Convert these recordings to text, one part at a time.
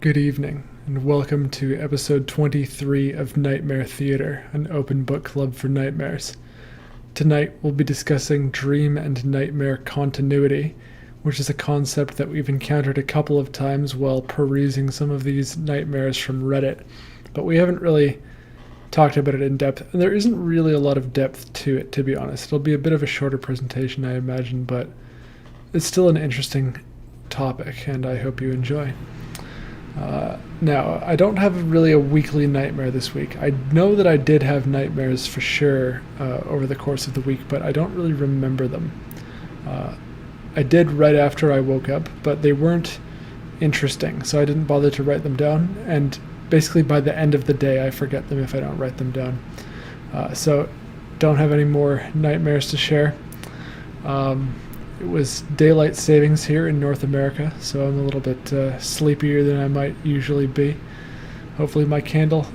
Good evening, and welcome to episode 23 of Nightmare Theater, an open book club for nightmares. Tonight we'll be discussing dream and nightmare continuity, which is a concept that we've encountered a couple of times while perusing some of these nightmares from Reddit, but we haven't really talked about it in depth, and there isn't really a lot of depth to it, to be honest. It'll be a bit of a shorter presentation, I imagine, but it's still an interesting topic, and I hope you enjoy. Now, I don't have really a weekly nightmare this week. I know that I did have nightmares for sure over the course of the week, but I don't really remember them. I did right after I woke up, but they weren't interesting, so I didn't bother to write them down, and basically by the end of the day I forget them if I don't write them down. So don't have any more nightmares to share. It was daylight savings here in North America, so I'm a little bit sleepier than I might usually be. Hopefully my candle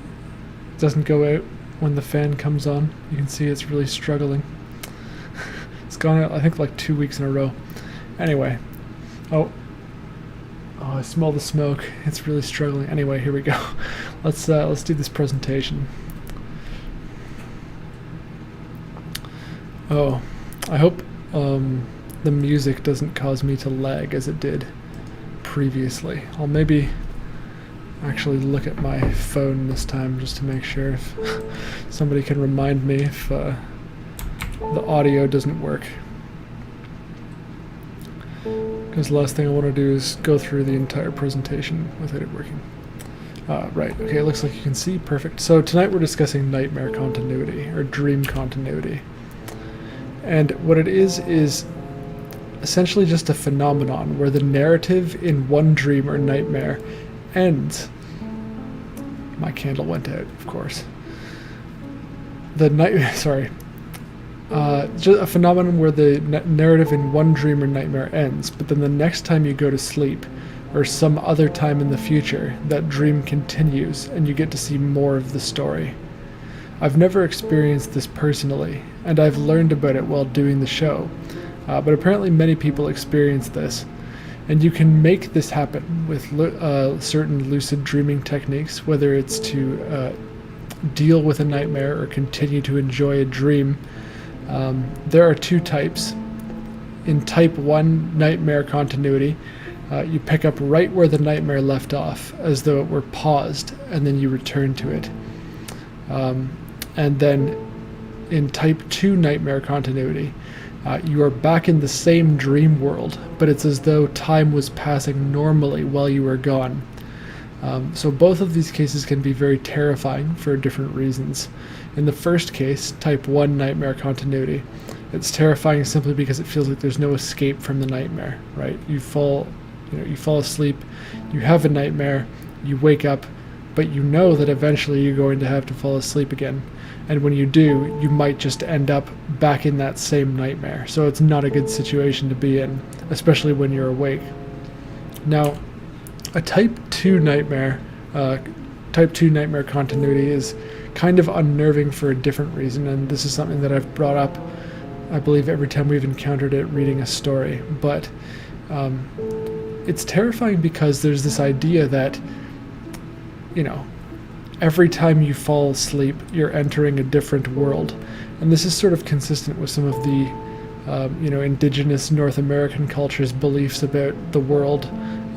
doesn't go out when the fan comes on. You can see it's really struggling. It's gone out, I think, like 2 weeks in a row. Anyway. Oh, I smell the smoke. It's really struggling. Anyway, here we go. Let's do this presentation. Oh, I hope the music doesn't cause me to lag as it did previously. I'll maybe actually look at my phone this time just to make sure if somebody can remind me if the audio doesn't work. Because the last thing I want to do is go through the entire presentation without it working. Right, okay, it looks like you can see. Perfect. So tonight we're discussing nightmare continuity, or dream continuity. And what it is essentially just a phenomenon where the narrative in one dream or nightmare ends. My candle went out, of course. Just a phenomenon where the narrative in one dream or nightmare ends, but then the next time you go to sleep, or some other time in the future, that dream continues and you get to see more of the story. I've never experienced this personally, and I've learned about it while doing the show. But apparently many people experience this, and you can make this happen with certain lucid dreaming techniques, whether it's to deal with a nightmare or continue to enjoy a dream. There are two types. In type 1 nightmare continuity, you pick up right where the nightmare left off, as though it were paused, and then you return to it. And then in type 2 nightmare continuity, you are back in the same dream world, but it's as though time was passing normally while you were gone. So both of these cases can be very terrifying for different reasons. In the first case, type 1 nightmare continuity, it's terrifying simply because it feels like there's no escape from the nightmare, right? You fall asleep, you have a nightmare, you wake up, but you know that eventually you're going to have to fall asleep again. And when you do, you might just end up back in that same nightmare. So it's not a good situation to be in, especially when you're awake. Now, a type 2 nightmare continuity is kind of unnerving for a different reason, and this is something that I've brought up, I believe, every time we've encountered it reading a story. But it's terrifying because there's this idea that, every time you fall asleep, you're entering a different world. And this is sort of consistent with some of the, indigenous North American culture's beliefs about the world,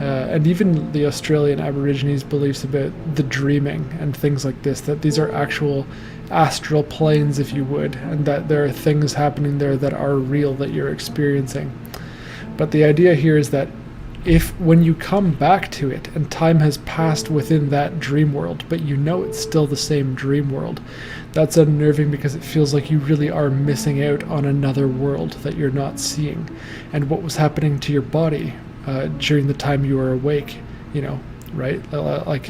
and even the Australian Aborigines' beliefs about the dreaming and things like this, that these are actual astral planes, if you would, and that there are things happening there that are real that you're experiencing. But the idea here is that when you come back to it and time has passed within that dream world, but you know it's still the same dream world, that's unnerving because it feels like you really are missing out on another world that you're not seeing, and what was happening to your body during the time you were awake, right? Like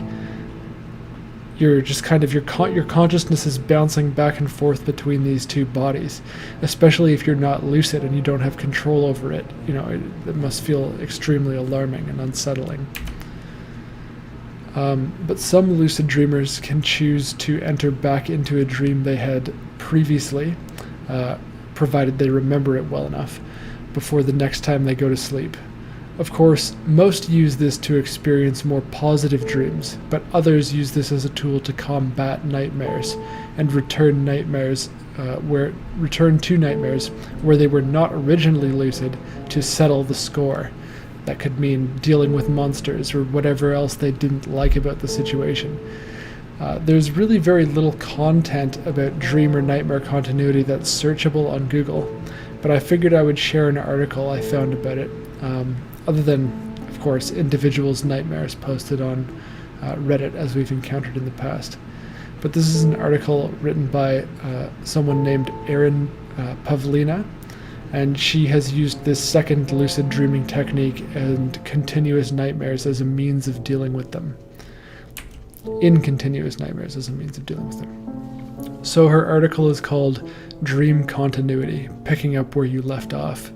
you're just kind of, your consciousness is bouncing back and forth between these two bodies, especially if you're not lucid and you don't have control over it. It must feel extremely alarming and unsettling. But some lucid dreamers can choose to enter back into a dream they had previously, provided they remember it well enough, before the next time they go to sleep. Of course, most use this to experience more positive dreams, but others use this as a tool to combat nightmares and return to nightmares where they were not originally lucid to settle the score. That could mean dealing with monsters or whatever else they didn't like about the situation. There's really very little content about dream or nightmare continuity that's searchable on Google, but I figured I would share an article I found about it, other than, of course, individuals' nightmares posted on Reddit as we've encountered in the past. But this is an article written by someone named Erin Pavlina, and she has used this second lucid dreaming technique and continuous nightmares as a means of dealing with them. In continuous nightmares as a means of dealing with them. So her article is called Dream Continuity, Picking Up Where You Left Off.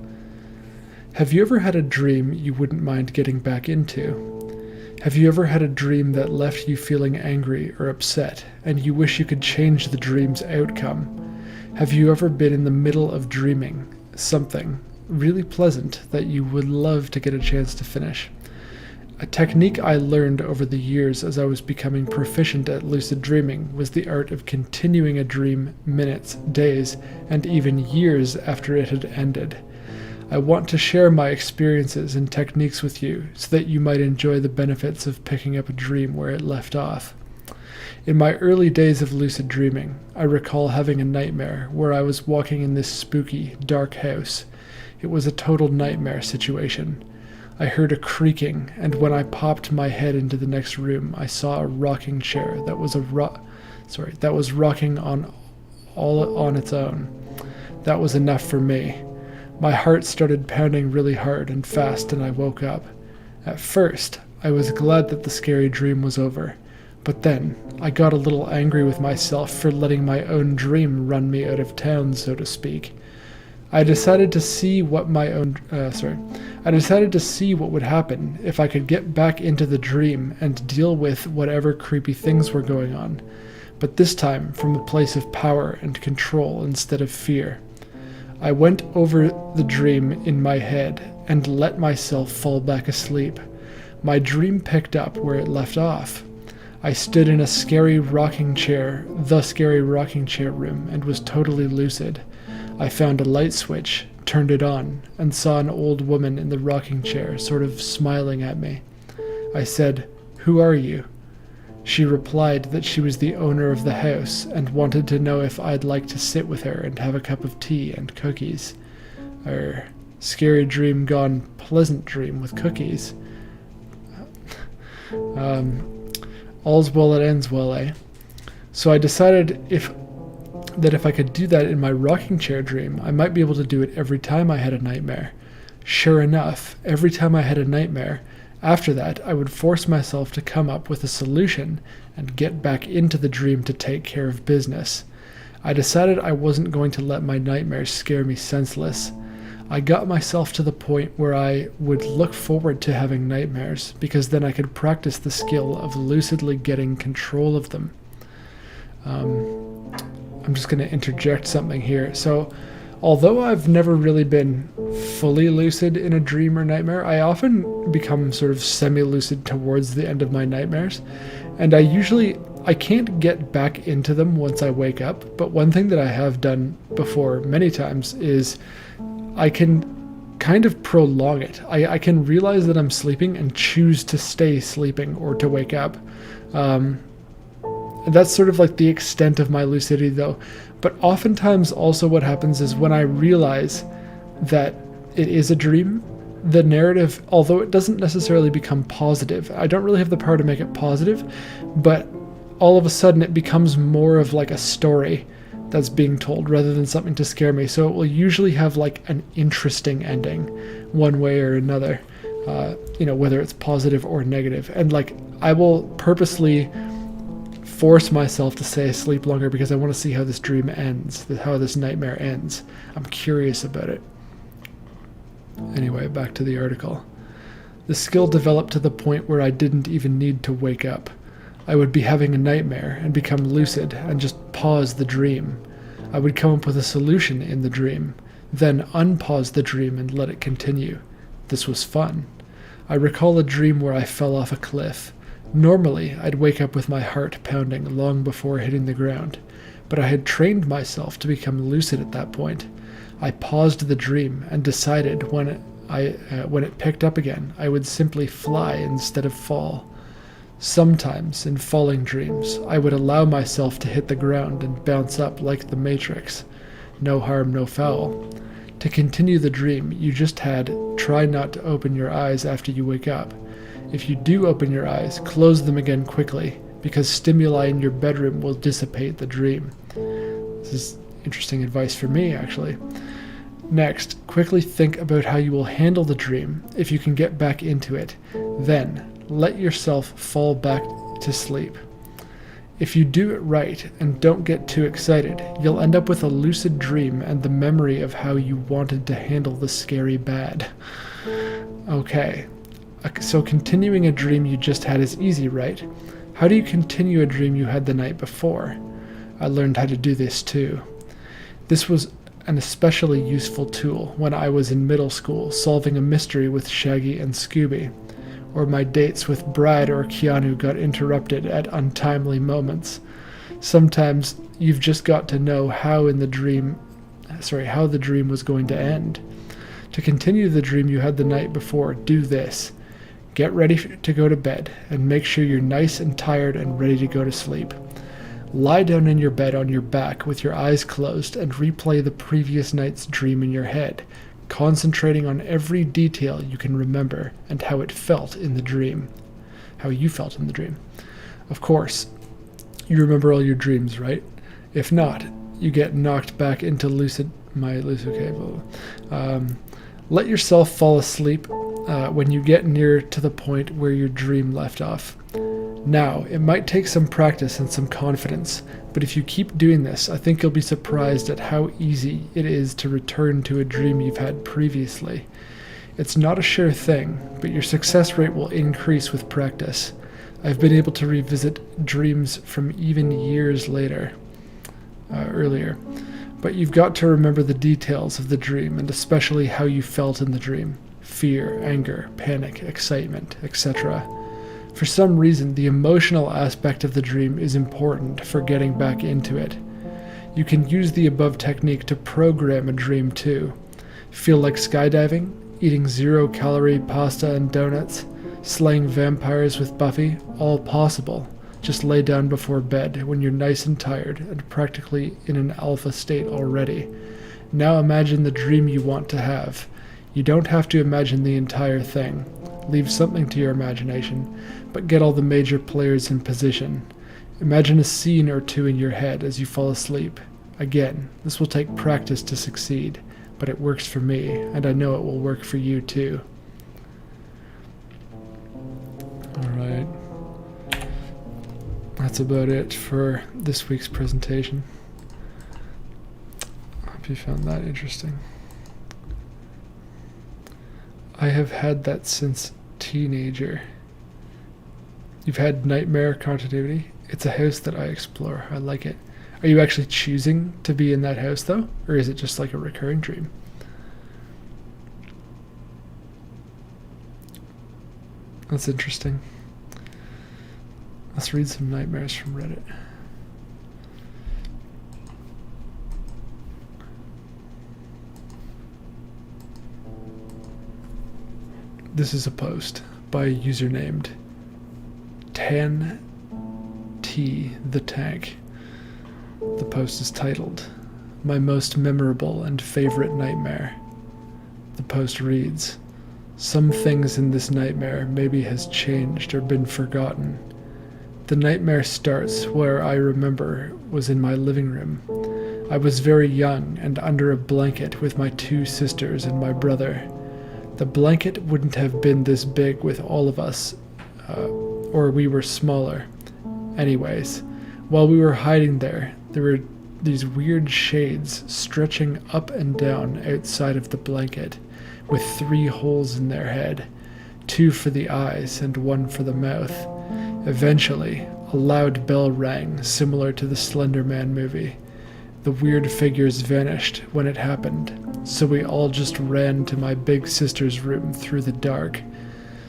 Have you ever had a dream you wouldn't mind getting back into? Have you ever had a dream that left you feeling angry or upset, and you wish you could change the dream's outcome? Have you ever been in the middle of dreaming something really pleasant that you would love to get a chance to finish? A technique I learned over the years as I was becoming proficient at lucid dreaming was the art of continuing a dream minutes, days, and even years after it had ended. I want to share my experiences and techniques with you so that you might enjoy the benefits of picking up a dream where it left off. In my early days of lucid dreaming, I recall having a nightmare where I was walking in this spooky, dark house. It was a total nightmare situation. I heard a creaking, and when I popped my head into the next room, I saw a rocking chair that was rocking all on its own. That was enough for me. My heart started pounding really hard and fast, and I woke up. At first, I was glad that the scary dream was over, but then I got a little angry with myself for letting my own dream run me out of town, so to speak. I decided to see what would happen if I could get back into the dream and deal with whatever creepy things were going on, but this time from a place of power and control instead of fear. I went over the dream in my head and let myself fall back asleep. My dream picked up where it left off. I stood in the scary rocking chair room, and was totally lucid. I found a light switch, turned it on, and saw an old woman in the rocking chair sort of smiling at me. I said, "Who are you?" She replied that she was the owner of the house and wanted to know if I'd like to sit with her and have a cup of tea and cookies. Scary dream gone pleasant dream with cookies. All's well that ends well, eh? So I decided if I could do that in my rocking chair dream, I might be able to do it every time I had a nightmare. Sure enough, every time I had a nightmare, after that, I would force myself to come up with a solution and get back into the dream to take care of business. I decided I wasn't going to let my nightmares scare me senseless. I got myself to the point where I would look forward to having nightmares, because then I could practice the skill of lucidly getting control of them. I'm just going to interject something here. So, although I've never really been fully lucid in a dream or nightmare, I often become sort of semi-lucid towards the end of my nightmares, and I can't get back into them once I wake up, but one thing that I have done before many times is I can kind of prolong it. I can realize that I'm sleeping and choose to stay sleeping or to wake up. And that's sort of like the extent of my lucidity, though. But oftentimes also what happens is when I realize that it is a dream, the narrative, although it doesn't necessarily become positive, I don't really have the power to make it positive, but all of a sudden it becomes more of like a story that's being told rather than something to scare me. So it will usually have like an interesting ending one way or another, whether it's positive or negative. And like I will purposely force myself to stay asleep longer because I want to see how this dream ends, how this nightmare ends. I'm curious about it. Anyway, back to the article. The skill developed to the point where I didn't even need to wake up. I would be having a nightmare and become lucid and just pause the dream. I would come up with a solution in the dream, then unpause the dream and let it continue. This was fun. I recall a dream where I fell off a cliff. Normally, I'd wake up with my heart pounding long before hitting the ground, but I had trained myself to become lucid at that point. I paused the dream and decided when it picked up again, I would simply fly instead of fall. Sometimes, in falling dreams, I would allow myself to hit the ground and bounce up like the Matrix. No harm, no foul. To continue the dream, you just try not to open your eyes after you wake up. If you do open your eyes, close them again quickly, because stimuli in your bedroom will dissipate the dream. This is interesting advice for me, actually. Next, quickly think about how you will handle the dream if you can get back into it. Then, let yourself fall back to sleep. If you do it right and don't get too excited, you'll end up with a lucid dream and the memory of how you wanted to handle the scary bad. Okay, so continuing a dream you just had is easy, right? How do you continue a dream you had the night before? I learned how to do this too. This was an especially useful tool when I was in middle school solving a mystery with Shaggy and Scooby, or my dates with Bride or Keanu got interrupted at untimely moments. Sometimes you've just got to know how the dream was going to end. To continue the dream you had the night before, do this. Get ready to go to bed and make sure you're nice and tired and ready to go to sleep. Lie down in your bed on your back with your eyes closed and replay the previous night's dream in your head, concentrating on every detail you can remember and how it felt in the dream. How you felt in the dream. Of course, you remember all your dreams, right? If not, you get knocked back into let yourself fall asleep when you get near to the point where your dream left off. Now, it might take some practice and some confidence, but if you keep doing this, I think you'll be surprised at how easy it is to return to a dream you've had previously. It's not a sure thing, but your success rate will increase with practice. I've been able to revisit dreams from even years earlier, but you've got to remember the details of the dream and especially how you felt in the dream. Fear, anger, panic, excitement, etc. For some reason, the emotional aspect of the dream is important for getting back into it. You can use the above technique to program a dream too. Feel like skydiving, eating 0-calorie pasta and donuts, slaying vampires with Buffy, all possible. Just lay down before bed when you're nice and tired and practically in an alpha state already. Now imagine the dream you want to have. You don't have to imagine the entire thing. Leave something to your imagination, but get all the major players in position. Imagine a scene or two in your head as you fall asleep. Again, this will take practice to succeed, but it works for me, and I know it will work for you too. Alright. That's about it for this week's presentation. I hope you found that interesting. I have had that since teenager. You've had nightmare continuity. It's a house that I explore. I like it. Are you actually choosing to be in that house though? Or is it just like a recurring dream? That's interesting. Let's read some nightmares from Reddit. This is a post by a user named Tan T the Tank. The post is titled, "My Most Memorable and Favorite Nightmare." The post reads, "Some things in this nightmare maybe has changed or been forgotten. The nightmare starts where I remember was in my living room. I was very young and under a blanket with my 2 sisters and my brother. The blanket wouldn't have been this big with all of us, or we were smaller. Anyways, while we were hiding there were these weird shades stretching up and down outside of the blanket, with 3 holes in their head, 2 for the eyes and 1 for the mouth. Eventually, a loud bell rang, similar to the Slender Man movie. The weird figures vanished when it happened, so we all just ran to my big sister's room through the dark.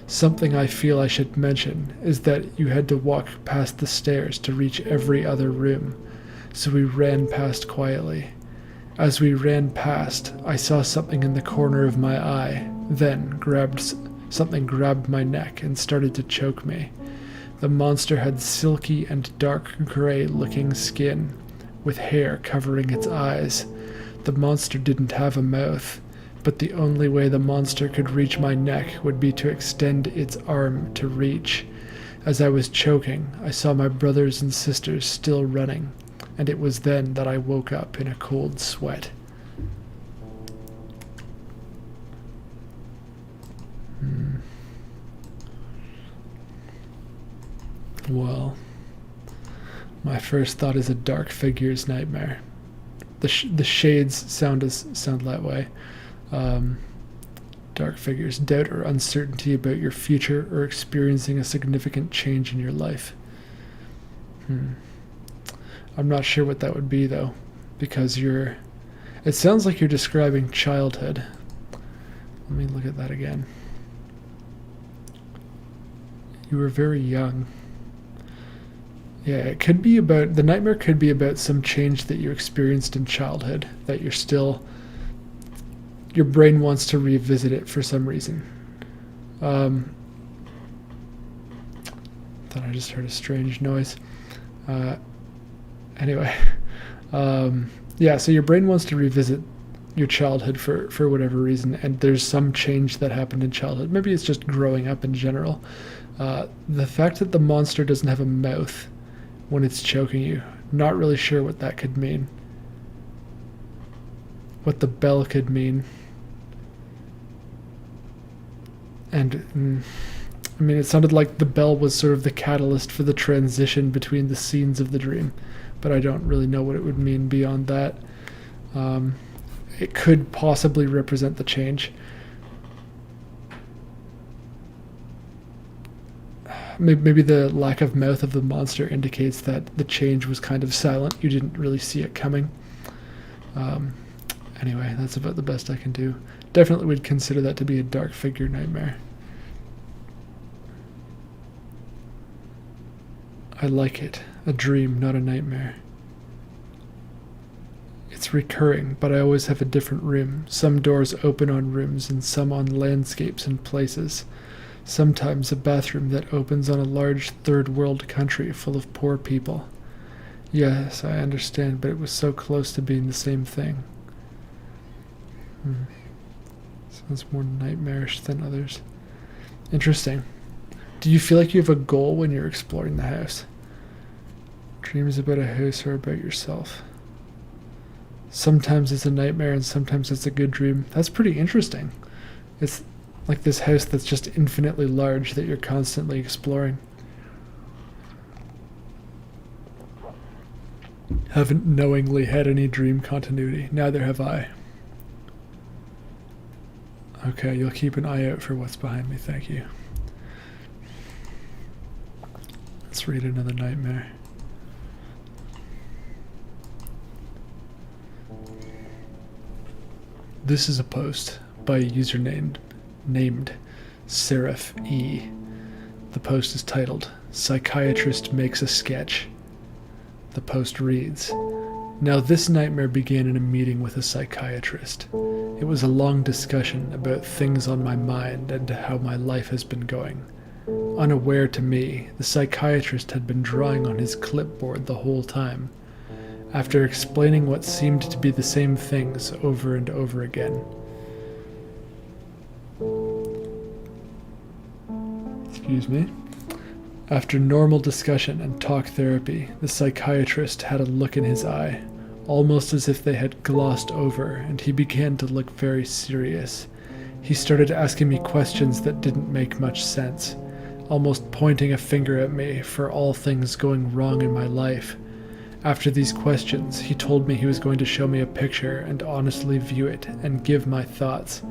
Something I feel I should mention is that you had to walk past the stairs to reach every other room, so we ran past quietly. As we ran past, I saw something in the corner of my eye, then something grabbed my neck and started to choke me. The monster had silky and dark gray-looking skin, with hair covering its eyes. The monster didn't have a mouth, but the only way the monster could reach my neck would be to extend its arm to reach. As I was choking, I saw my brothers and sisters still running, and it was then that I woke up in a cold sweat. Well, my first thought is a dark figure's nightmare. The shades sound that way. Dark figures, doubt or uncertainty about your future or experiencing a significant change in your life. I'm not sure what that would be though, because it sounds like you're describing childhood. Let me look at that again. You were very young. Yeah, the nightmare could be about some change that you experienced in childhood, that your brain wants to revisit it for some reason. Thought I just heard a strange noise. Anyway, yeah, so your brain wants to revisit your childhood for whatever reason, and there's some change that happened in childhood. Maybe it's just growing up in general. The fact that the monster doesn't have a mouth when it's choking you, not really sure what that could mean. What the bell could mean. And I mean, it sounded like the bell was sort of the catalyst for the transition between the scenes of the dream, but I don't really know what it would mean beyond that. It could possibly represent the change. Maybe the lack of mouth of the monster indicates that the change was kind of silent. You didn't really see it coming. Anyway, that's about the best I can do. Definitely would consider that to be a dark figure nightmare. I like it. A dream, not a nightmare. It's recurring, but I always have a different room. Some doors open on rooms and some on landscapes and places. Sometimes a bathroom that opens on a large third world country full of poor people. Yes, I understand, but it was so close to being the same thing. Sounds more nightmarish than others. Interesting. Do you feel like you have a goal when you're exploring the house? Dreams about a house or about yourself. Sometimes it's a nightmare and sometimes it's a good dream. That's pretty interesting. It's like this house that's just infinitely large that you're constantly exploring. Haven't knowingly had any dream continuity. Neither have I. Okay, you'll keep an eye out for what's behind me, thank you. Let's read another nightmare. This is a post by a username named Seraph E. The post is titled, Psychiatrist Makes a Sketch. The post reads, Now this nightmare began in a meeting with a psychiatrist. It was a long discussion about things on my mind and how my life has been going. Unaware to me, the psychiatrist had been drawing on his clipboard the whole time. After explaining what seemed to be the same things over and over again. Excuse me. After normal discussion and talk therapy, the psychiatrist had a look in his eye, almost as if they had glossed over, and he began to look very serious. He started asking me questions that didn't make much sense, almost pointing a finger at me for all things going wrong in my life. After these questions, he told me he was going to show me a picture and honestly view it and give my thoughts.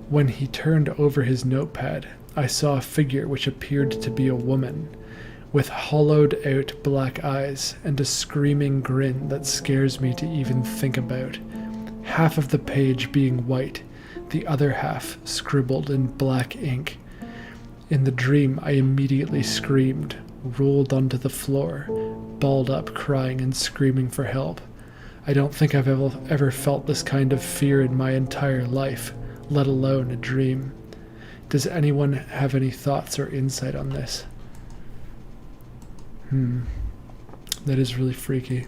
When he turned over his notepad, I saw a figure which appeared to be a woman, with hollowed-out black eyes and a screaming grin that scares me to even think about. Half of the page being white, the other half scribbled in black ink. In the dream, I immediately screamed, rolled onto the floor, balled up, crying and screaming for help. I don't think I've ever felt this kind of fear in my entire life, let alone a dream. Does anyone have any thoughts or insight on this? That is really freaky.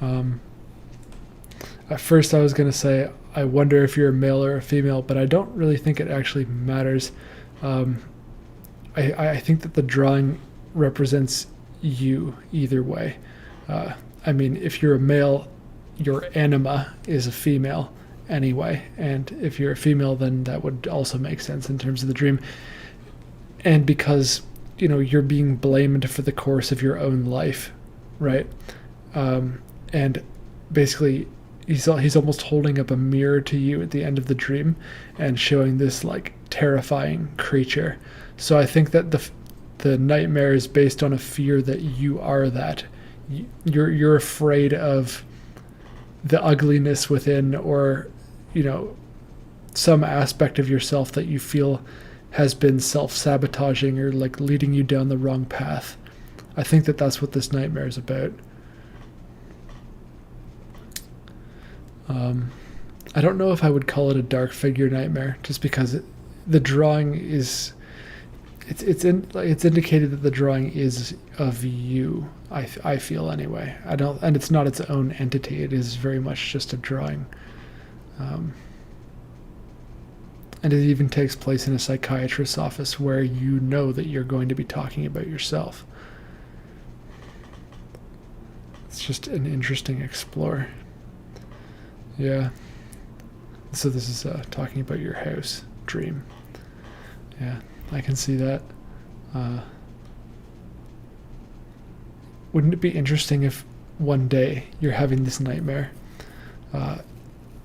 At first I was going to say, I wonder if you're a male or a female, but I don't really think it actually matters. I think that the drawing represents you either way. I mean, if you're a male, your anima is a female anyway, and if you're a female, then that would also make sense in terms of the dream. And because, you know, you're being blamed for the course of your own life, right? And basically, he's almost holding up a mirror to you at the end of the dream and showing this like terrifying creature. So I think that the nightmare is based on a fear that you are that. You're afraid of the ugliness within, or, you know, some aspect of yourself that you feel has been self-sabotaging or like leading you down the wrong path. I think that that's what this nightmare is about. I don't know if I would call it a dark figure nightmare, just because the drawing is, it's indicated that the drawing is of you. I feel anyway. And it's not its own entity. It is very much just a drawing. And it even takes place in a psychiatrist's office where you know that you're going to be talking about yourself. It's just an interesting explore. Yeah. So this is talking about your house dream. Yeah, I can see that. Wouldn't it be interesting if one day you're having this nightmare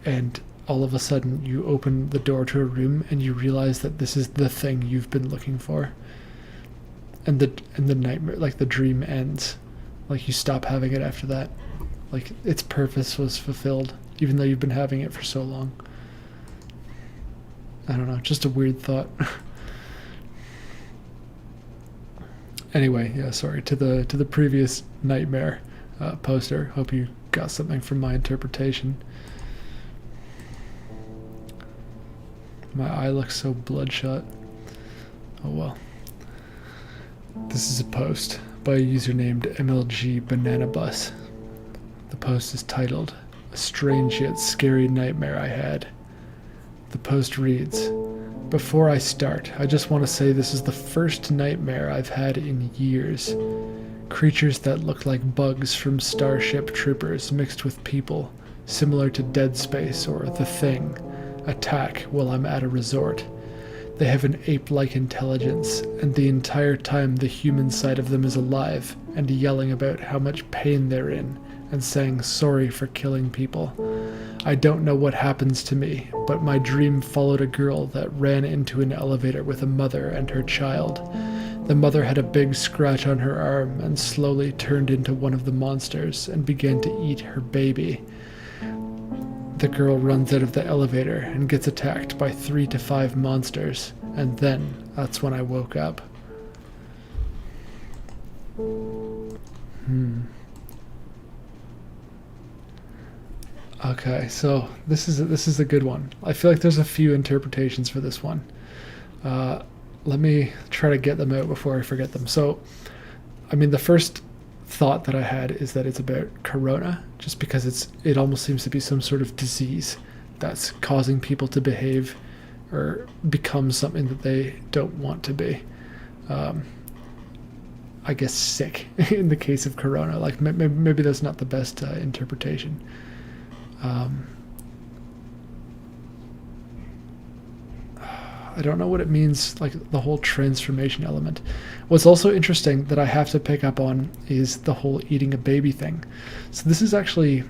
and all of a sudden you open the door to a room and you realize that this is the thing you've been looking for, and the nightmare, like the dream ends, like you stop having it after that, like its purpose was fulfilled even though you've been having it for so long. I don't know, just a weird thought. Anyway, yeah, sorry, to the previous nightmare poster. Hope you got something from my interpretation. My eye looks so bloodshot. Oh well. This is a post by a user named MLG Banana Bus. The post is titled, "A Strange Yet Scary Nightmare I Had." The post reads, "Before I start, I just want to say this is the first nightmare I've had in years. Creatures that look like bugs from Starship Troopers mixed with people, similar to Dead Space or The Thing, attack while I'm at a resort. They have an ape-like intelligence, and the entire time the human side of them is alive and yelling about how much pain they're in and saying sorry for killing people. I don't know what happens to me, but my dream followed a girl that ran into an elevator with a mother and her child. The mother had a big scratch on her arm and slowly turned into one of the monsters and began to eat her baby. The girl runs out of the elevator and gets attacked by 3 to 5 monsters, and then that's when I woke up." Okay, so this is a good one. I feel like there's a few interpretations for this one. Let me try to get them out before I forget them. So, I mean, the first thought that I had is that it's about corona, just because it almost seems to be some sort of disease that's causing people to behave or become something that they don't want to be. I guess sick in the case of corona. Like maybe that's not the best interpretation. I don't know what it means, like the whole transformation element. What's also interesting that I have to pick up on is the whole eating a baby thing. So this is actually,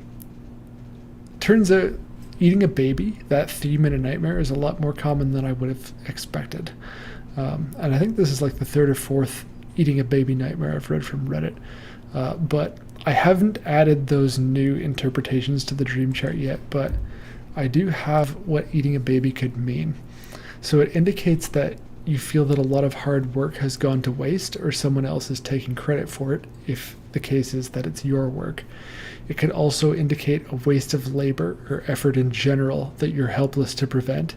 turns out eating a baby, that theme in a nightmare, is a lot more common than I would have expected. And I think this is like the 3rd or 4th eating a baby nightmare I've read from Reddit. But I haven't added those new interpretations to the dream chart yet, but I do have what eating a baby could mean. So it indicates that you feel that a lot of hard work has gone to waste, or someone else is taking credit for it, if the case is that it's your work. It could also indicate a waste of labor or effort in general that you're helpless to prevent.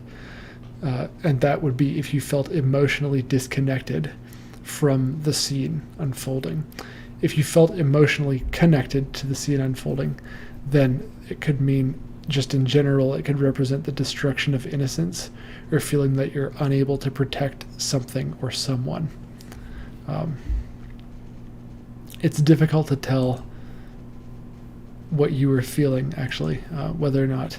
And that would be if you felt emotionally disconnected from the scene unfolding. If you felt emotionally connected to the scene unfolding, then it could mean, just in general, it could represent the destruction of innocence, or feeling that you're unable to protect something or someone. It's difficult to tell what you were feeling, actually, whether or not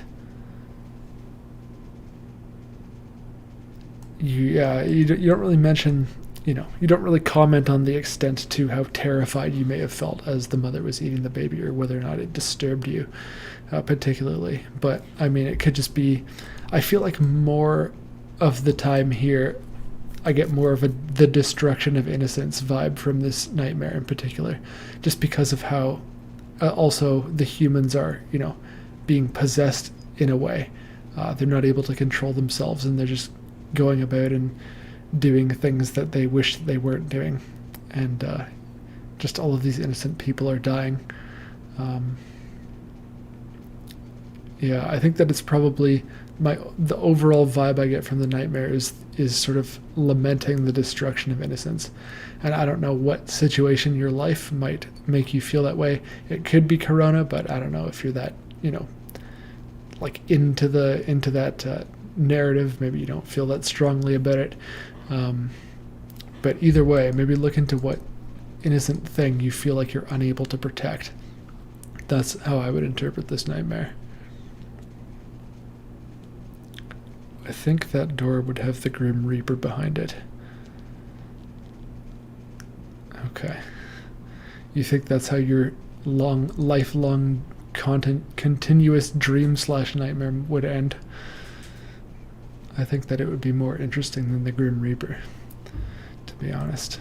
you don't really mention, you don't really comment on the extent to how terrified you may have felt as the mother was eating the baby, or whether or not it disturbed you particularly. But I mean, it could just be, I feel like more of the time here I get more of the destruction of innocence vibe from this nightmare in particular, just because of how also the humans are, being possessed in a way. They're not able to control themselves, and they're just going about and doing things that they wish they weren't doing. And just all of these innocent people are dying. I think that it's probably the overall vibe I get from the nightmare is sort of lamenting the destruction of innocence. And I don't know what situation in your life might make you feel that way. It could be Corona, but I don't know if you're that, like into that narrative. Maybe you don't feel that strongly about it. But either way, maybe look into what innocent thing you feel like you're unable to protect. That's how I would interpret this nightmare. I think that door would have the Grim Reaper behind it. Okay. You think that's how your lifelong continuous dream/nightmare would end? I think that it would be more interesting than the Grim Reaper, to be honest.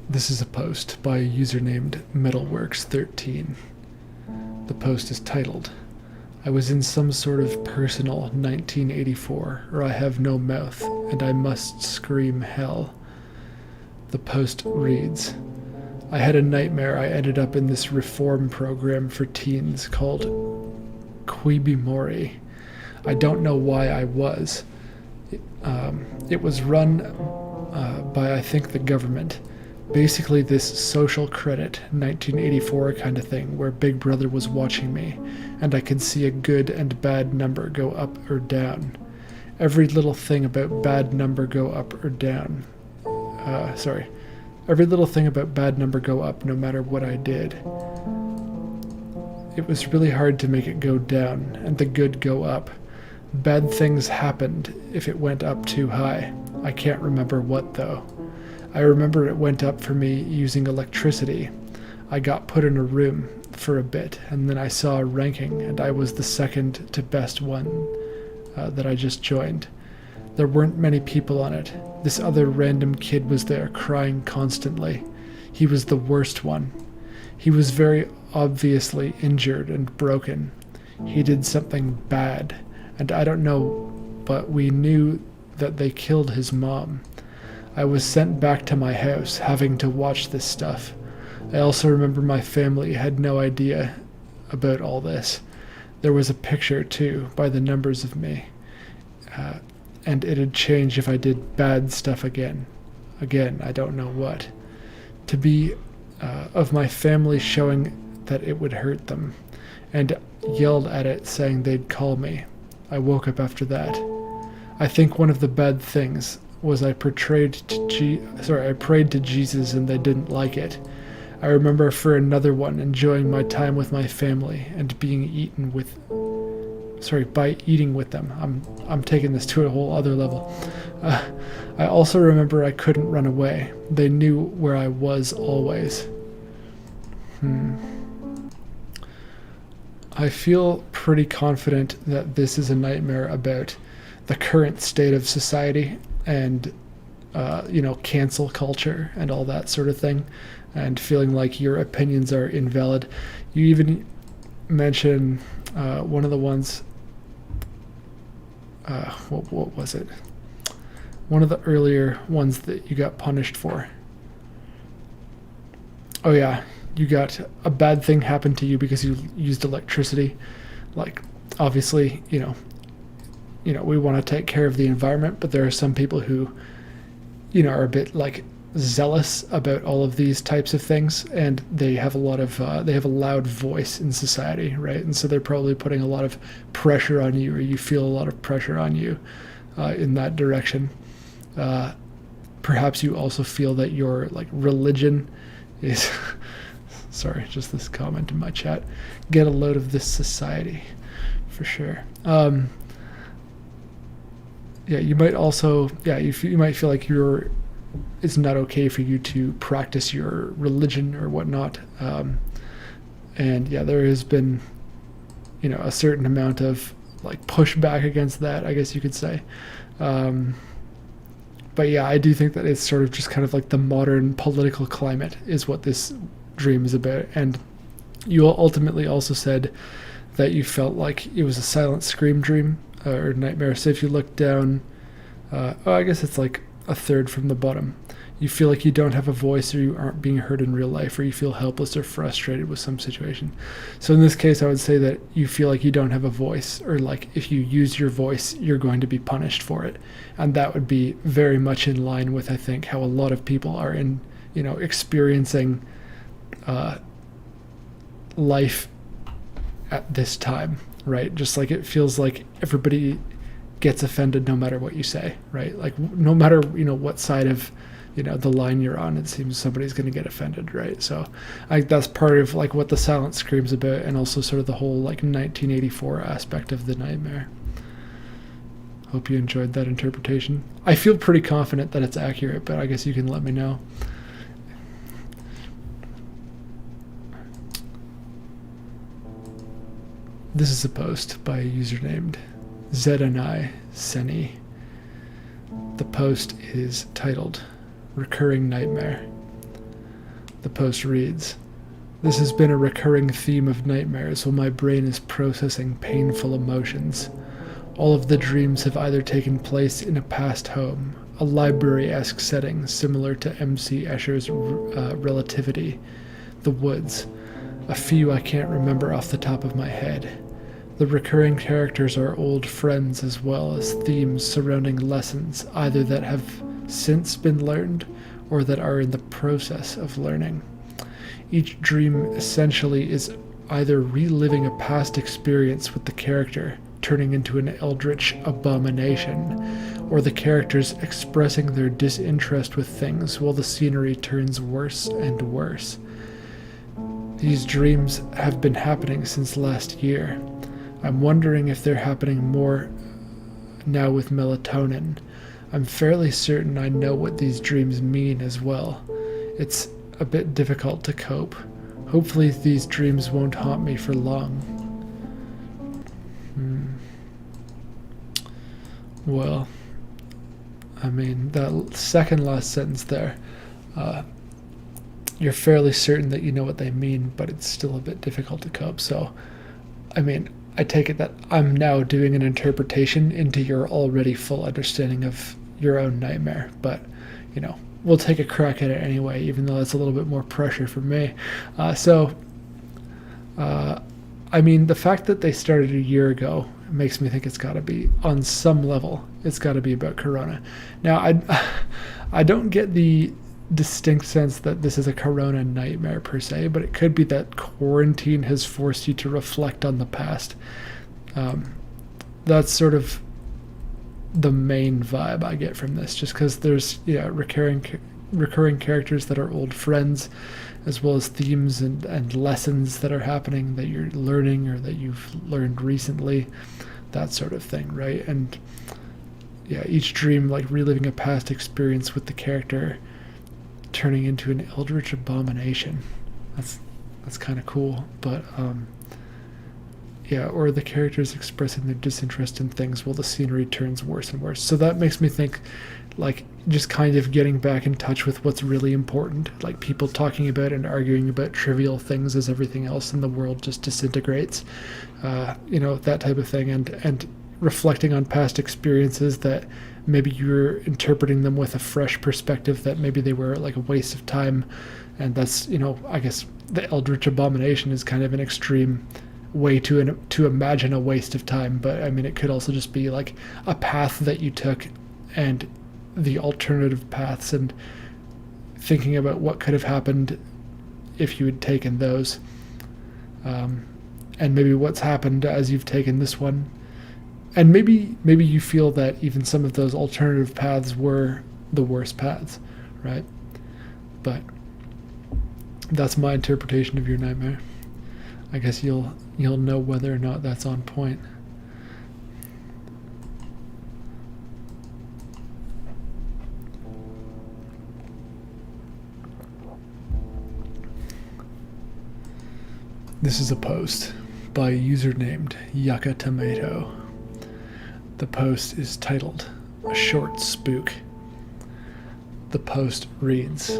This is a post by a user named Metalworks13. The post is titled, "I was in some sort of personal 1984, or I have no mouth, and I must scream hell." The post reads, "I had a nightmare I ended up in this reform program for teens called Quibimori. I don't know why I was. It was run by, I think, the government. Basically this social credit 1984 kind of thing, where Big Brother was watching me, and I could see a good and bad number go up or down. Every little thing about bad number go up or down. Every little thing about bad number go up no matter what I did. It was really hard to make it go down, and the good go up. Bad things happened if it went up too high. I can't remember what, though. I remember it went up for me using electricity. I got put in a room for a bit, and then I saw a ranking, and I was the second to best one that I just joined. There weren't many people on it. This other random kid was there, crying constantly. He was the worst one. He was very obviously injured and broken. He did something bad, and I don't know, but we knew that they killed his mom. I was sent back to my house, having to watch this stuff. I also remember my family had no idea about all this. There was a picture, too, by the numbers of me. And it'd change if I did bad stuff again. Again, I don't know what. To be of my family showing that it would hurt them, and yelled at it saying they'd call me. I woke up after that. I think one of the bad things was I prayed to Jesus and they didn't like it. I remember for another one enjoying my time with my family and being eaten with by eating with them. I'm taking this to a whole other level. I also remember I couldn't run away. They knew where I was always. I feel pretty confident that this is a nightmare about the current state of society and cancel culture and all that sort of thing, and feeling like your opinions are invalid. You even mention one of the ones what was it? One of the earlier ones that you got punished for. Oh yeah, you got a bad thing happen to you because you used electricity. Like, obviously, we want to take care of the environment, but there are some people who, are a bit like zealous about all of these types of things, and they have a lot of they have a loud voice in society, right? And so they're probably putting a lot of pressure on you, or you feel a lot of pressure on you in that direction. Perhaps you also feel that your like religion is sorry, just this comment in my chat, get a load of this society, for sure. You might also, you might feel like it's not okay for you to practice your religion or whatnot. And there has been, a certain amount of like pushback against that, I guess you could say. But I do think that it's sort of just kind of like the modern political climate is what this dream is about. And you ultimately also said that you felt like it was a silent scream dream or nightmare. So if you look down, I guess it's like a third from the bottom. You feel like you don't have a voice, or you aren't being heard in real life, or you feel helpless or frustrated with some situation. So in this case, I would say that you feel like you don't have a voice, or like if you use your voice, you're going to be punished for it. And that would be very much in line with, I think, how a lot of people are experiencing life at this time, right? Just like it feels like everybody gets offended no matter what you say, right? Like no matter, what side of, the line you're on, it seems somebody's going to get offended, right? So I think that's part of like what the silent scream's about, and also sort of the whole like 1984 aspect of the nightmare. Hope you enjoyed that interpretation. I feel pretty confident that it's accurate, but I guess you can let me know. This is a post by a user named ZNI Seni. The post is titled Recurring Nightmare. The post reads, "This has been a recurring theme of nightmares while my brain is processing painful emotions. All of the dreams have either taken place in a past home, a library-esque setting similar to M.C. Escher's Relativity, the woods. A few I can't remember off the top of my head. The recurring characters are old friends as well as themes surrounding lessons either that have since been learned or that are in the process of learning. Each dream essentially is either reliving a past experience with the character, turning into an Eldritch abomination, or the characters expressing their disinterest with things while the scenery turns worse and worse. These dreams have been happening since last year. I'm wondering if they're happening more now with melatonin. I'm fairly certain I know what these dreams mean as well. It's a bit difficult to cope. Hopefully these dreams won't haunt me for long." Well, I mean, that second last sentence there, you're fairly certain that you know what they mean, but it's still a bit difficult to cope. So, I mean, I take it that I'm now doing an interpretation into your already full understanding of your own nightmare, but, we'll take a crack at it anyway, even though that's a little bit more pressure for me. I mean, the fact that they started a year ago makes me think it's got to be, on some level, it's got to be about Corona. Now, I don't get the distinct sense that this is a Corona nightmare per se, but it could be that quarantine has forced you to reflect on the past. That's sort of the main vibe I get from this, just because there's recurring characters that are old friends, as well as themes and lessons that are happening that you're learning or that you've learned recently, that sort of thing, right? And each dream like reliving a past experience with the character turning into an Eldritch abomination. That's kind of cool, but or the characters expressing their disinterest in things while the scenery turns worse and worse. So that makes me think like just kind of getting back in touch with what's really important, like people talking about and arguing about trivial things as everything else in the world just disintegrates, that type of thing. And reflecting on past experiences that maybe you're interpreting them with a fresh perspective, that maybe they were like a waste of time. And that's, I guess the Eldritch Abomination is kind of an extreme way to imagine a waste of time. But I mean, it could also just be like a path that you took and the alternative paths, and thinking about what could have happened if you had taken those. And maybe what's happened as you've taken this one. And maybe you feel that even some of those alternative paths were the worst paths, right? But that's my interpretation of your nightmare. I guess you'll know whether or not that's on point. This is a post by a user named Yucca Tomato. The post is titled A Short Spook. The post reads,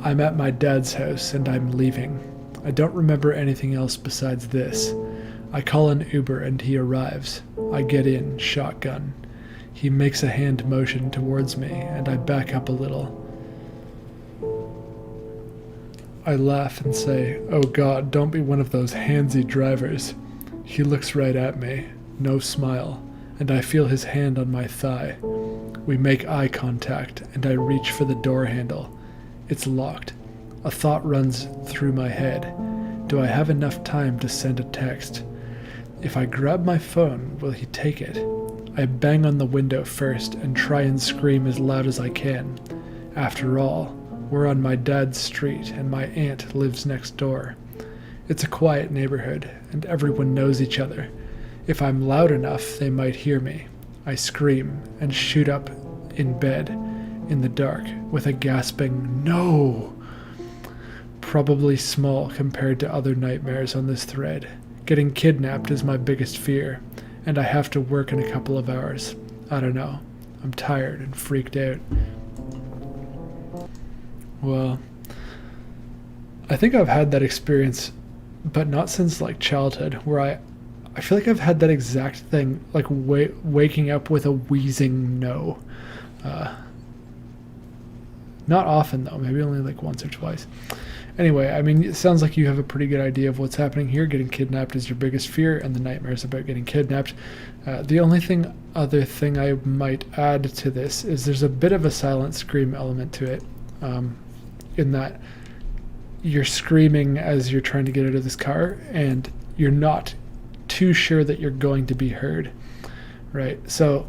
I'm at my dad's house and I'm leaving. I don't remember anything else besides this. I call an Uber and he arrives. I get in, shotgun. He makes a hand motion towards me and I back up a little. I laugh and say, oh God, don't be one of those handsy drivers. He looks right at me, no smile, and I feel his hand on my thigh. We make eye contact, and I reach for the door handle. It's locked. A thought runs through my head. Do I have enough time to send a text? If I grab my phone, will he take it? I bang on the window first and try and scream as loud as I can. After all, we're on my dad's street and my aunt lives next door. It's a quiet neighborhood and everyone knows each other. If I'm loud enough, they might hear me. I scream and shoot up in bed in the dark with a gasping no. Probably small compared to other nightmares on this thread. Getting kidnapped is my biggest fear, and I have to work in a couple of hours. I don't know. I'm tired and freaked out. Well, I think I've had that experience, but not since like childhood, where I feel like I've had that exact thing, like waking up with a wheezing no. Not often though, maybe only like once or twice. Anyway, I mean, it sounds like you have a pretty good idea of what's happening here. Getting kidnapped is your biggest fear, and the nightmares about getting kidnapped. The only other thing I might add to this is there's a bit of a silent scream element to it. In that you're screaming as you're trying to get out of this car and you're not too sure that you're going to be heard, right? So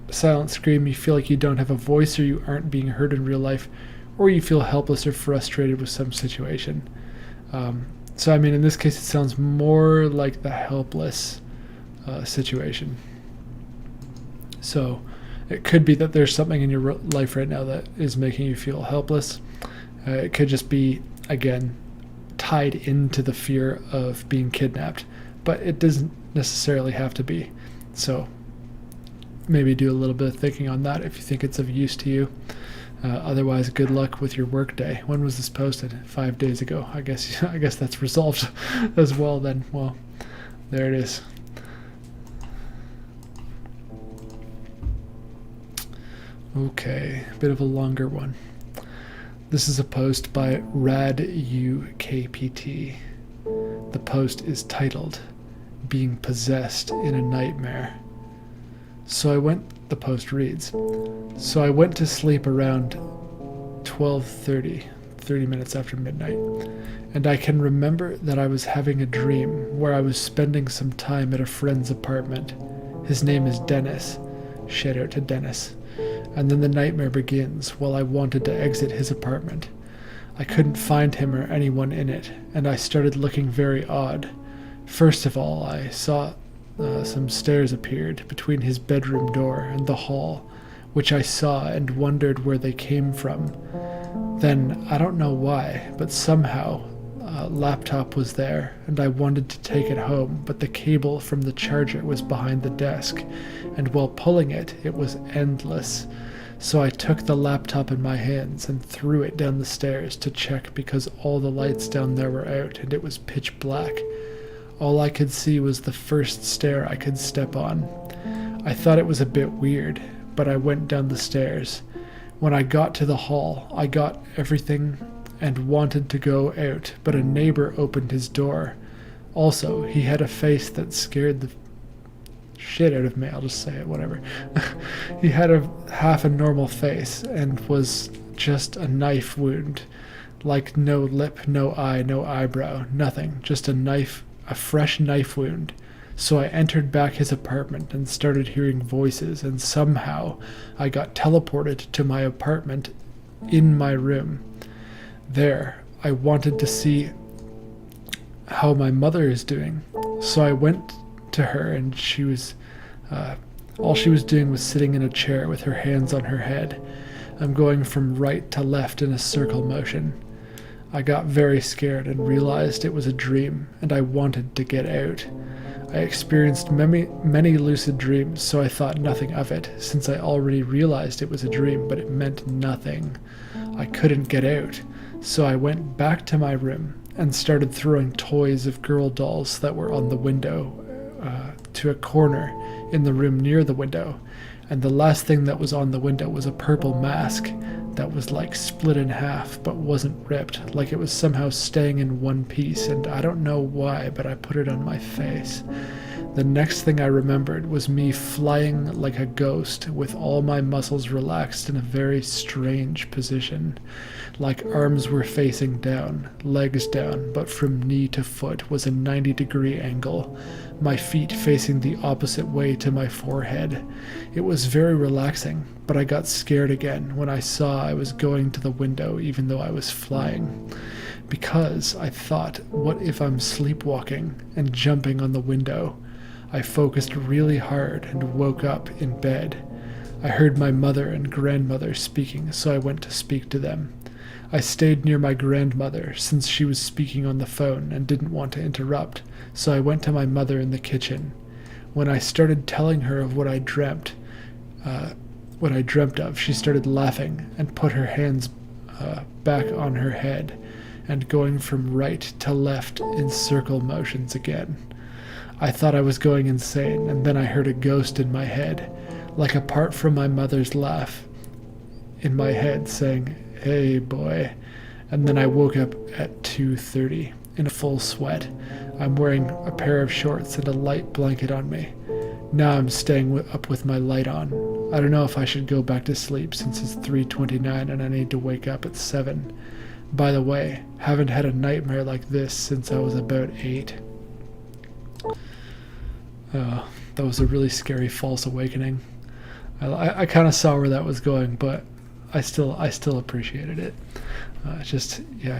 silent scream, you feel like you don't have a voice or you aren't being heard in real life, or you feel helpless or frustrated with some situation. So I mean, in this case it sounds more like the helpless situation. So it could be that there's something in your life right now that is making you feel helpless. It could just be, again, tied into the fear of being kidnapped, but it doesn't necessarily have to be. So maybe do a little bit of thinking on that if you think it's of use to you. Otherwise, good luck with your work day. When was this posted? 5 days ago. I guess that's resolved as well then. Well, there it is. Okay, a bit of a longer one. This is a post by RadUKPT. The post is titled, Being Possessed in a Nightmare. The post reads, so I went to sleep around 12:30, 30 minutes after midnight, and I can remember that I was having a dream where I was spending some time at a friend's apartment. His name is Dennis. Shout out to Dennis. And then the nightmare begins while I wanted to exit his apartment. I couldn't find him or anyone in it, and I started looking very odd. First of all, I saw some stairs appeared between his bedroom door and the hall, which I saw and wondered where they came from. Then, I don't know why, but somehow a laptop was there, and I wanted to take it home, but the cable from the charger was behind the desk, and while pulling it, it was endless. So I took the laptop in my hands and threw it down the stairs to check because all the lights down there were out and it was pitch black. All I could see was the first stair I could step on. I thought it was a bit weird, but I went down the stairs. When I got to the hall, I got everything and wanted to go out, but a neighbor opened his door. Also, he had a face that scared the shit out of me. I'll just say it, whatever. He had a half a normal face and was just a knife wound. Like no lip, no eye, no eyebrow, nothing. Just a fresh knife wound. So I entered back his apartment and started hearing voices, and somehow I got teleported to my apartment in my room. There, I wanted to see how my mother is doing. So I went to her, and she was all she was doing was sitting in a chair with her hands on her head. I'm going from right to left in a circle motion. I got very scared and realized it was a dream, and I wanted to get out. I experienced many lucid dreams, so I thought nothing of it, since I already realized it was a dream, but it meant nothing. I couldn't get out, so I went back to my room and started throwing toys of girl dolls that were on the window to a corner in the room near the window, and the last thing that was on the window was a purple mask that was like split in half but wasn't ripped, like it was somehow staying in one piece, and I don't know why, but I put it on my face. The next thing I remembered was me flying like a ghost with all my muscles relaxed in a very strange position, like arms were facing down, legs down, but from knee to foot was a 90-degree angle, my feet facing the opposite way to my forehead. It was very relaxing, but I got scared again when I saw I was going to the window even though I was flying. Because I thought, what if I'm sleepwalking and jumping on the window? I focused really hard and woke up in bed. I heard my mother and grandmother speaking, so I went to speak to them. I stayed near my grandmother since she was speaking on the phone and didn't want to interrupt, so I went to my mother in the kitchen. When I started telling her of what I dreamt of, she started laughing and put her hands back on her head and going from right to left in circle motions again. I thought I was going insane, and then I heard a ghost in my head, like apart from my mother's laugh in my head saying, "Hey boy," and then I woke up at 2:30 in a full sweat. I'm wearing a pair of shorts and a light blanket on me. Now I'm staying up with my light on. I don't know if I should go back to sleep since it's 3:29 and I need to wake up at 7. By the way, haven't had a nightmare like this since I was about 8. That was a really scary false awakening. I kind of saw where that was going, but I still appreciated it.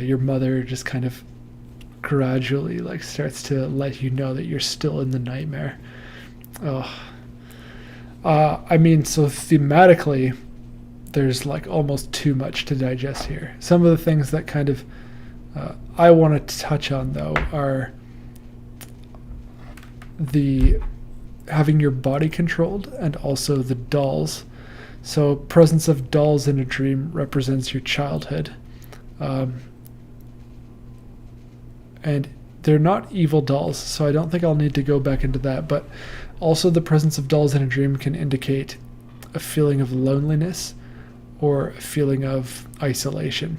Your mother just kind of gradually like starts to let you know that you're still in the nightmare. So thematically, there's like almost too much to digest here. Some of the things that kind of I want to touch on though are the having your body controlled and also the dolls. So presence of dolls in a dream represents your childhood. And they're not evil dolls, so I don't think I'll need to go back into that, but also the presence of dolls in a dream can indicate a feeling of loneliness or a feeling of isolation.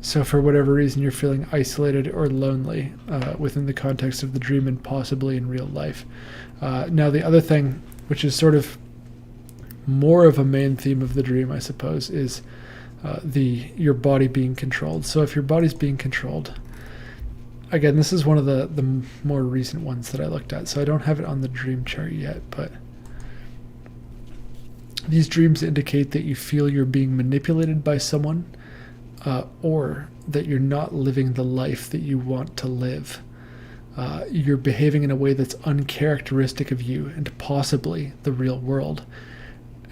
So for whatever reason you're feeling isolated or lonely within the context of the dream and possibly in real life. Now the other thing, which is sort of more of a main theme of the dream, I suppose, is your body being controlled. So if your body's being controlled, again, this is one of the more recent ones that I looked at, so I don't have it on the dream chart yet, but these dreams indicate that you feel you're being manipulated by someone, or that you're not living the life that you want to live. You're behaving in a way that's uncharacteristic of you and possibly the real world.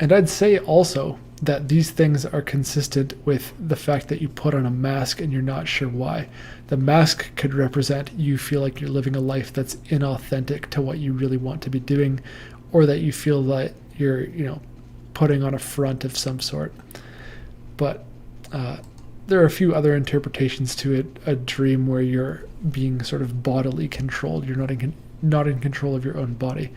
And I'd say also that these things are consistent with the fact that you put on a mask and you're not sure why. The mask could represent you feel like you're living a life that's inauthentic to what you really want to be doing, or that you feel that you're, putting on a front of some sort. But there are a few other interpretations to it. A dream where you're being sort of bodily controlled. You're not not in control of your own body.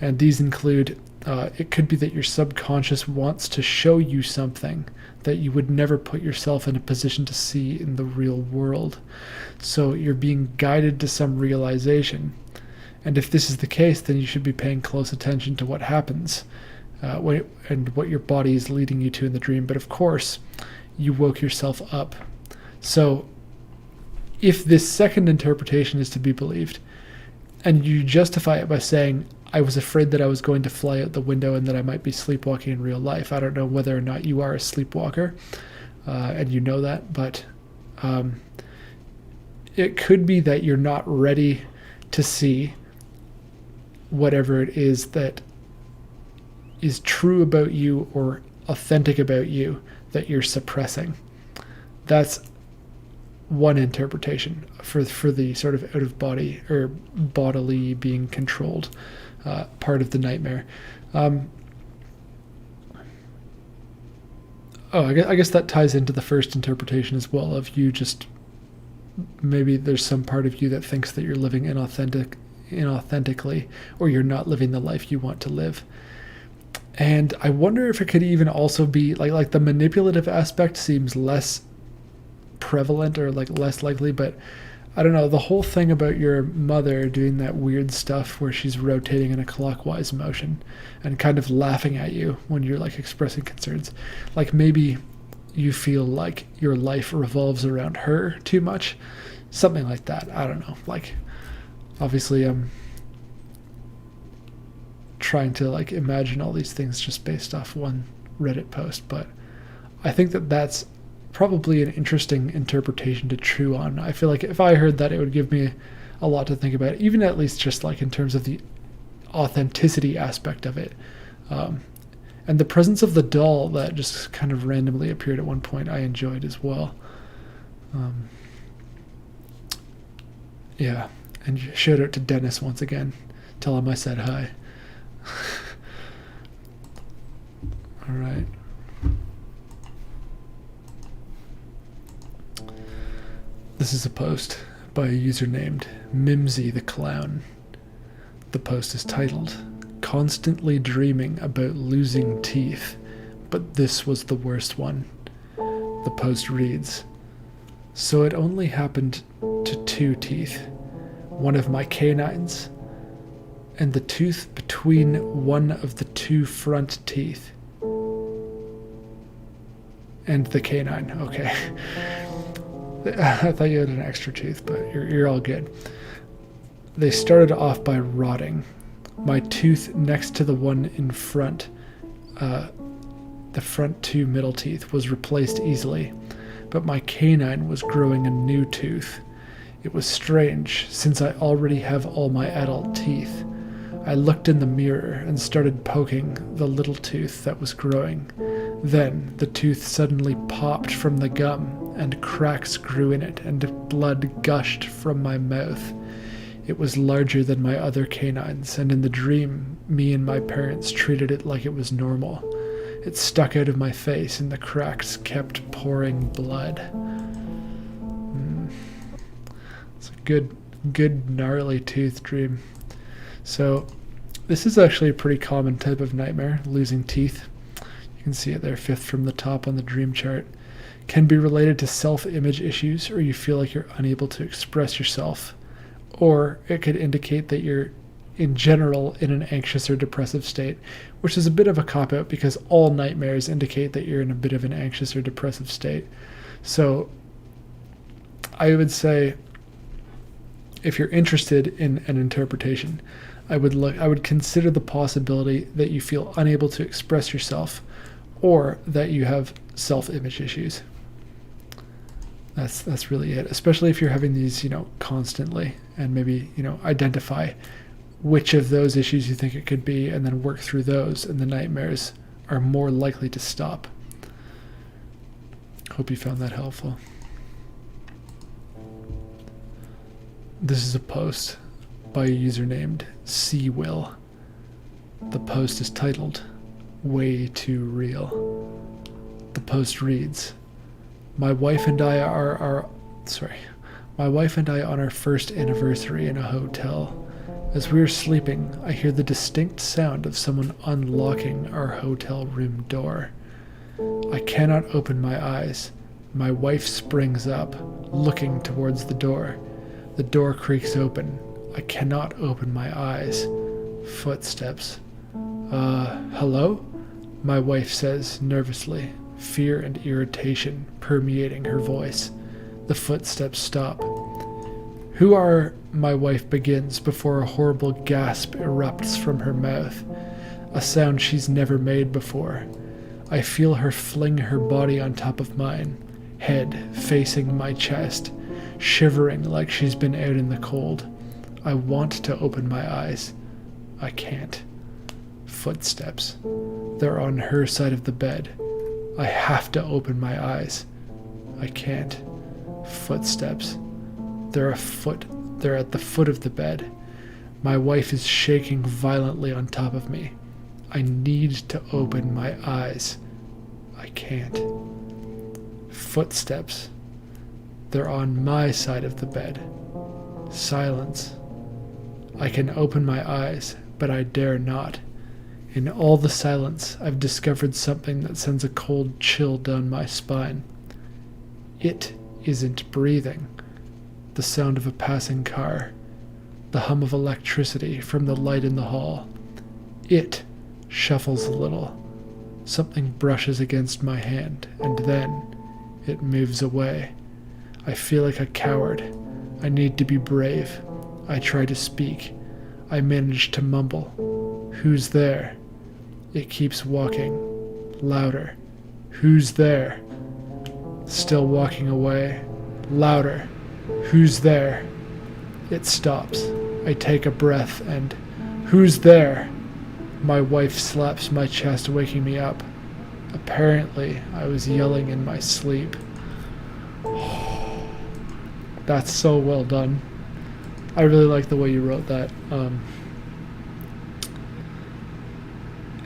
And these include, it could be that your subconscious wants to show you something that you would never put yourself in a position to see in the real world. So you're being guided to some realization. And if this is the case, then you should be paying close attention to what happens and what your body is leading you to in the dream. But of course, you woke yourself up. So if this second interpretation is to be believed, and you justify it by saying, I was afraid that I was going to fly out the window and that I might be sleepwalking in real life. I don't know whether or not you are a sleepwalker, and you know that, but it could be that you're not ready to see whatever it is that is true about you or authentic about you that you're suppressing. That's one interpretation for the sort of out of body or bodily being controlled part of the nightmare. I guess that ties into the first interpretation as well, of you just, maybe there's some part of you that thinks that you're living inauthentically, or you're not living the life you want to live. And I wonder if it could even also be like the manipulative aspect seems less prevalent or like less likely, but I don't know, the whole thing about your mother doing that weird stuff where she's rotating in a clockwise motion and kind of laughing at you when you're like expressing concerns, like maybe you feel like your life revolves around her too much, something like that. I don't know, like obviously I'm trying to like imagine all these things just based off one Reddit post, but I think that that's probably an interesting interpretation to chew on. I feel like if I heard that, it would give me a lot to think about, even at least just like in terms of the authenticity aspect of it. And the presence of the doll that just kind of randomly appeared at one point, I enjoyed as well. Yeah, and shout out to Dennis once again. Tell him I said hi. All right. This is a post by a user named Mimsy the Clown. The post is titled, Constantly Dreaming About Losing Teeth, but this was the worst one. The post reads, So it only happened to 2 teeth, one of my canines, and the tooth between one of the 2 front teeth. And the canine, okay. I thought you had an extra tooth, but you're all good. They started off by rotting. My tooth next to the one in front, the front 2 middle teeth, was replaced easily, but my canine was growing a new tooth. It was strange, since I already have all my adult teeth. I looked in the mirror and started poking the little tooth that was growing. Then the tooth suddenly popped from the gum, and cracks grew in it, and blood gushed from my mouth. It was larger than my other canines, and in the dream, me and my parents treated it like it was normal. It stuck out of my face, and the cracks kept pouring blood. It's a good gnarly tooth dream. So this is actually a pretty common type of nightmare, losing teeth. You can see it there, 5th from the top on the dream chart. Can be related to self-image issues, or you feel like you're unable to express yourself. Or it could indicate that you're, in general, in an anxious or depressive state, which is a bit of a cop-out because all nightmares indicate that you're in a bit of an anxious or depressive state. So I would say, if you're interested in an interpretation, I would consider the possibility that you feel unable to express yourself, or that you have self-image issues. That's really it, especially if you're having these, constantly, and maybe, identify which of those issues you think it could be, and then work through those, and the nightmares are more likely to stop. Hope you found that helpful. This is a post by a user named Seawill. The post is titled, Way Too Real. The post reads, My wife and I on our first anniversary in a hotel. As we are sleeping, I hear the distinct sound of someone unlocking our hotel room door. I cannot open my eyes. My wife springs up, looking towards the door. The door creaks open. I cannot open my eyes. Footsteps. Hello? My wife says nervously, fear and irritation permeating her voice. The footsteps stop. Who are... My wife begins before a horrible gasp erupts from her mouth, a sound she's never made before. I feel her fling her body on top of mine, head facing my chest, shivering like she's been out in the cold. I want to open my eyes. I can't. Footsteps. They're on her side of the bed. I have to open my eyes. I can't. Footsteps. They're at the foot of the bed. My wife is shaking violently on top of me. I need to open my eyes. I can't. Footsteps. They're on my side of the bed. Silence. I can open my eyes, but I dare not. In all the silence, I've discovered something that sends a cold chill down my spine. It isn't breathing. The sound of a passing car. The hum of electricity from the light in the hall. It shuffles a little. Something brushes against my hand, and then it moves away. I feel like a coward. I need to be brave. I try to speak. I manage to mumble. Who's there? It keeps walking. Louder. Who's there? Still walking away. Louder. Who's there? It stops. I take a breath and... Who's there? My wife slaps my chest, waking me up. Apparently, I was yelling in my sleep. That's so well done. I really like the way you wrote that.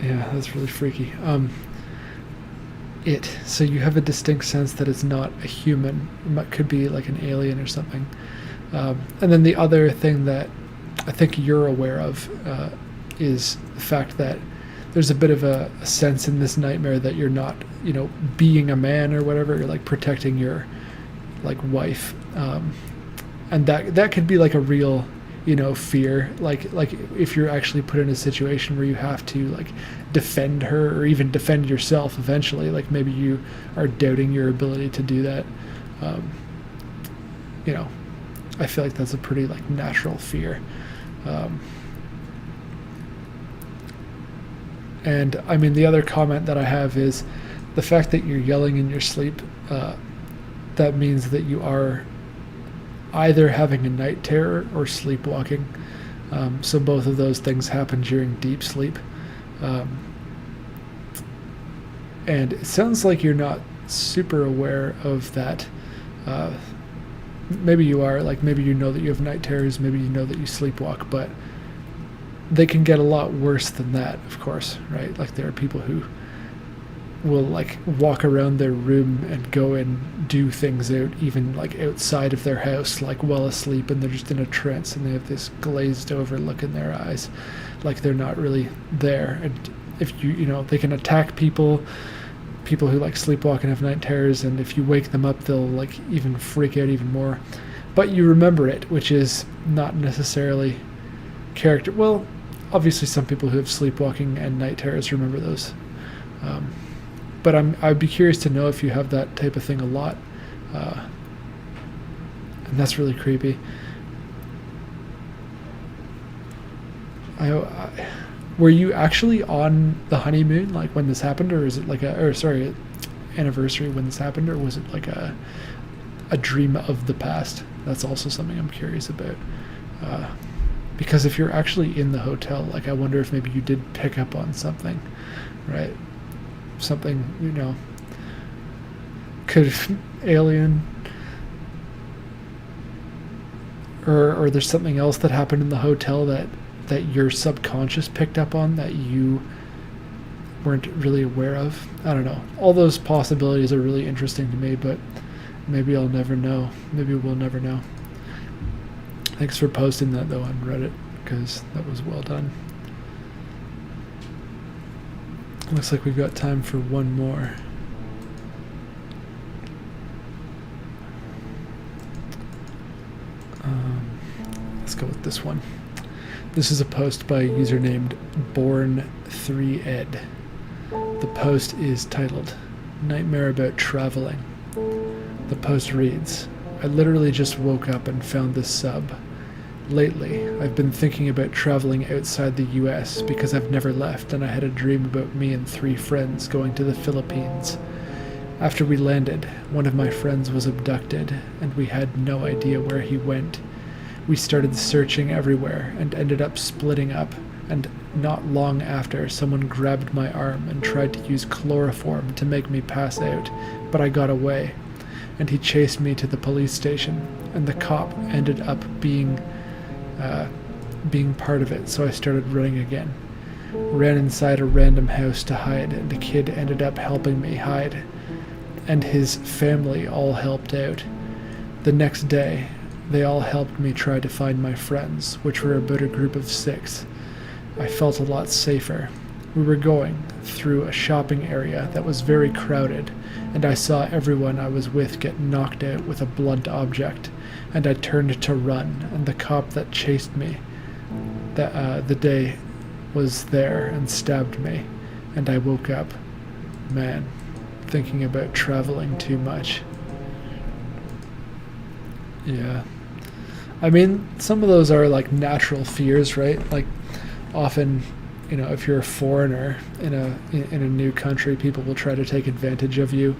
Yeah, that's really freaky. So you have a distinct sense that it's not a human. It could be like an alien or something. And then the other thing that I think you're aware of is the fact that there's a bit of a sense in this nightmare that you're not, being a man or whatever. You're like protecting your like wife, and that could be like a real, fear. Like if you're actually put in a situation where you have to like defend her or even defend yourself eventually. Like maybe you are doubting your ability to do that. I feel like that's a pretty like natural fear. And I mean, the other comment that I have is the fact that you're yelling in your sleep. That means that you are either having a night terror or sleepwalking. So both of those things happen during deep sleep. And it sounds like you're not super aware of that. Maybe you are, like maybe you know that you have night terrors, maybe you know that you sleepwalk, but they can get a lot worse than that, of course, right? Like there are people who will like walk around their room and go and do things out, even like outside of their house, like while asleep, and they're just in a trance and they have this glazed over look in their eyes, like they're not really there. And if they can attack people who like sleepwalk and have night terrors, and if you wake them up, they'll like even freak out even more. But you remember it, which is not necessarily character. Well, obviously some people who have sleepwalking and night terrors remember those. But I'd be curious to know if you have that type of thing a lot. And that's really creepy. Were you actually on the honeymoon, like when this happened, or is it like anniversary when this happened, or was it like a dream of the past? That's also something I'm curious about. Because if you're actually in the hotel, like I wonder if maybe you did pick up on something, right? Something, could alien, or there's something else that happened in the hotel that your subconscious picked up on that you weren't really aware of. I don't know. All those possibilities are really interesting to me, but maybe I'll never know. Maybe we'll never know. Thanks for posting that though on Reddit, because that was well done. Looks like we've got time for one more. Let's go with this one. This is a post by a user named Born3Ed. The post is titled, Nightmare About Traveling. The post reads, I literally just woke up and found this sub. Lately, I've been thinking about traveling outside the US because I've never left, and I had a dream about me and 3 friends going to the Philippines. After we landed, one of my friends was abducted, and we had no idea where he went. We started searching everywhere and ended up splitting up, and not long after, someone grabbed my arm and tried to use chloroform to make me pass out, but I got away, and he chased me to the police station, and the cop ended up being part of it, so I started running again. Ran inside a random house to hide, and a kid ended up helping me hide, and his family all helped out. The next day, they all helped me try to find my friends, which were about a group of 6. I felt a lot safer. We were going through a shopping area that was very crowded, and I saw everyone I was with get knocked out with a blunt object, and I turned to run, and the cop that chased me the day was there and stabbed me, and I woke up. Man, thinking about traveling too much. Yeah. I mean, some of those are like natural fears, right? Like often, you know, if you're a foreigner in a new country, people will try to take advantage of you.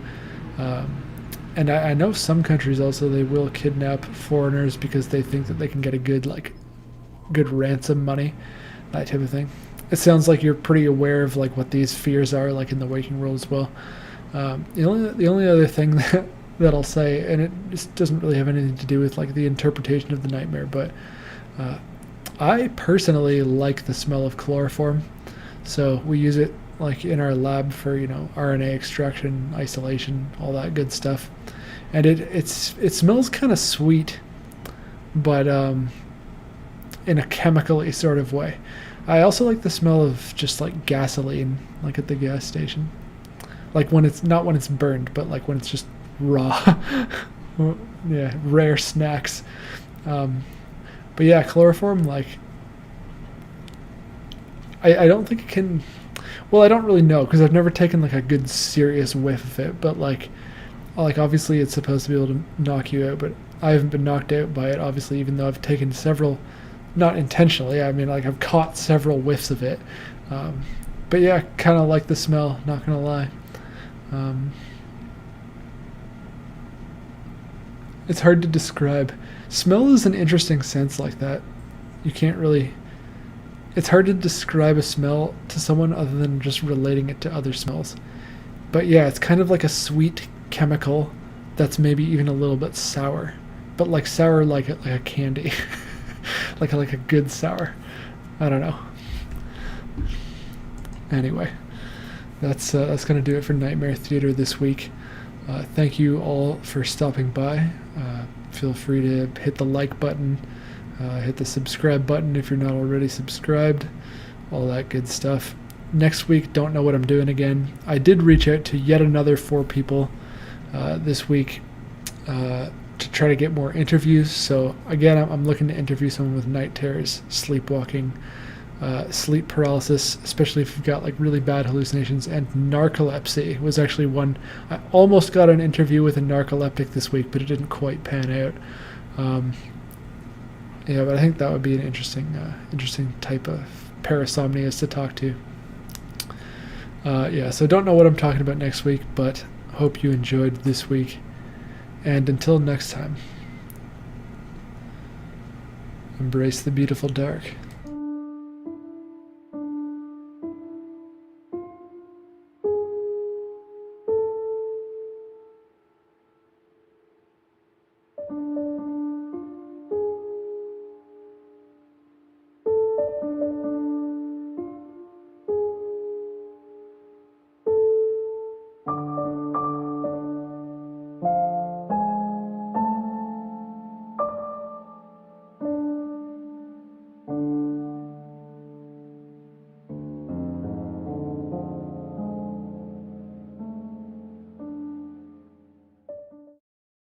And I know some countries also, they will kidnap foreigners because they think that they can get a good ransom money, that type of thing. It sounds like you're pretty aware of like what these fears are like in the waking world as well. The only other thing that I'll say, and it just doesn't really have anything to do with like the interpretation of the nightmare, but I personally like the smell of chloroform, so we use it like in our lab for, you know, RNA extraction, isolation, all that good stuff, and it smells kind of sweet, but in a chemically sort of way. I also like the smell of just like gasoline, like at the gas station, like when it's not when it's burned, but like when it's just raw. Yeah, rare snacks. But yeah, chloroform, like I don't think it can, well, I don't really know because I've never taken like a good serious whiff of it, but like obviously it's supposed to be able to knock you out, but I haven't been knocked out by it, obviously, even though I've taken several, not intentionally, I mean, like I've caught several whiffs of it. But yeah, kind of like the smell, not gonna lie. It's hard to describe. Smell is an interesting sense like that. You can't really, it's hard to describe a smell to someone other than just relating it to other smells. But yeah, it's kind of like a sweet chemical that's maybe even a little bit sour, but like sour like a candy. like a good sour. I don't know. Anyway, that's gonna do it for Nightmare Theater this week. Thank you all for stopping by. Feel free to hit the like button, hit the subscribe button if you're not already subscribed, all that good stuff. Next week, don't know what I'm doing again. I did reach out to yet another 4 people this week to try to get more interviews. So again, I'm looking to interview someone with night terrors, sleepwalking, sleep paralysis, especially if you've got like really bad hallucinations, and narcolepsy was actually one. I almost got an interview with a narcoleptic this week, but it didn't quite pan out. Yeah, but I think that would be an interesting type of parasomnias to talk to. Yeah, so don't know what I'm talking about next week, but hope you enjoyed this week. And until next time, embrace the beautiful dark.